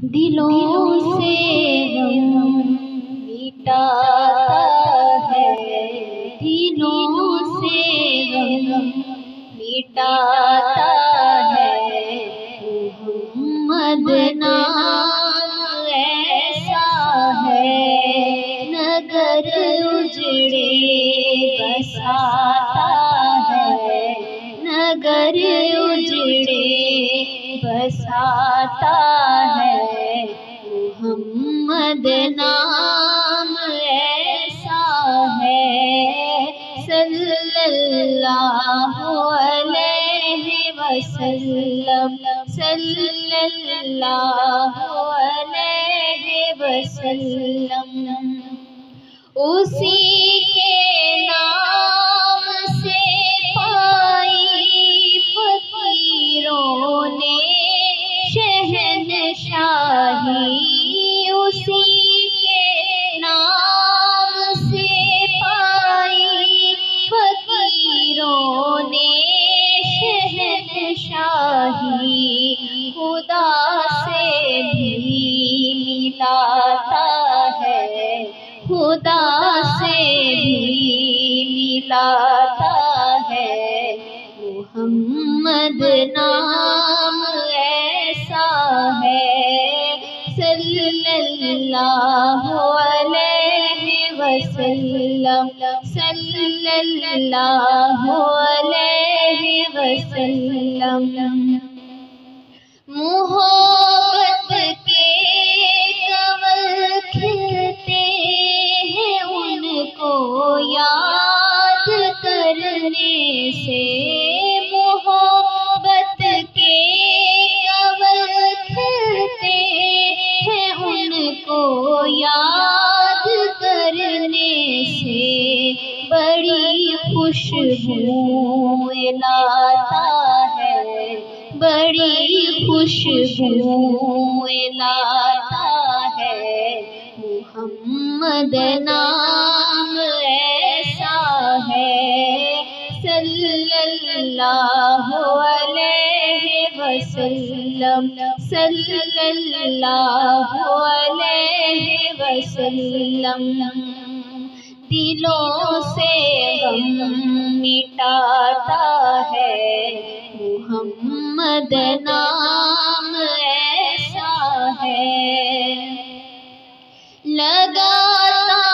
دلوں سے غم مٹاتا ہے، دلوں سے غم مٹاتا ہے۔ محمد نام ایسا ہے، نگر اجڑے بساتا ہے، نگر اجڑے بساتا ہے۔ محمد نام ایسا ہے، صلی اللہ علیہ وسلم، صلی اللہ علیہ وسلم۔ اسی کے نام سے پائی فقیروں نے شہنشاہی، اسی کے نام سے پائی فقیروں نے شہنشاہی۔ خدا سے بھی ملاتا ہے، خدا سے بھی ملاتا ہے۔ محمد نام ایسا ہے، صلی اللہ علیہ وسلم، صلی اللہ علیہ وسلم۔ محبت کے کنول کھلتے ہیں ان کو یاد کرنے سے، محبت کے کنول کھلتے ہیں ان کو یاد کرنے سے۔ بڑی خوشبو لاتا ہے، بڑی خوشبو لاتا ہے۔ محمد نام ایسا ہے، صلی اللہ علیہ وسلم، صلی اللہ علیہ وسلم۔ دلوں سے غم مٹاتا ہے، محمد نام ایسا ہے۔ لگاتا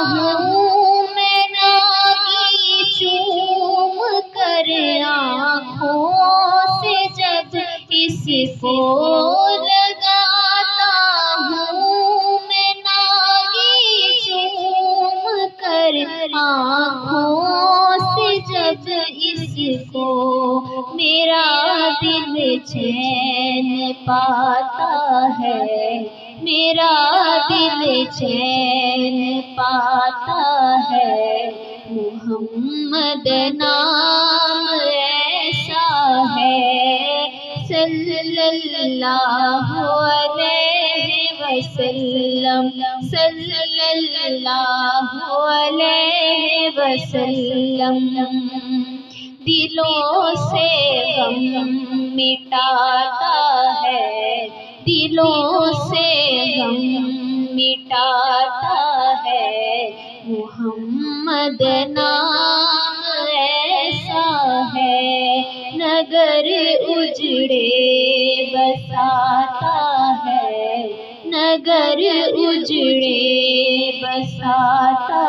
ہوں میں ناگی چوم کر آنکھوں سے جب اس کو، لگاتا ہوں میں ناگی چوم کر آنکھوں سے جب اس کو، میرا دل چین پاتا ہے، میرا دل چین پاتا ہے۔ محمد نام ایسا ہے، صلی اللہ علیہ وسلم، صلی اللہ علیہ وسلم۔ دلوں سے غم مٹاتا ہے، دلوں سے غم مٹاتا ہے۔ محمد نام ایسا ہے، نگر اجڑے بساتا ہے، نگر اجڑے بساتا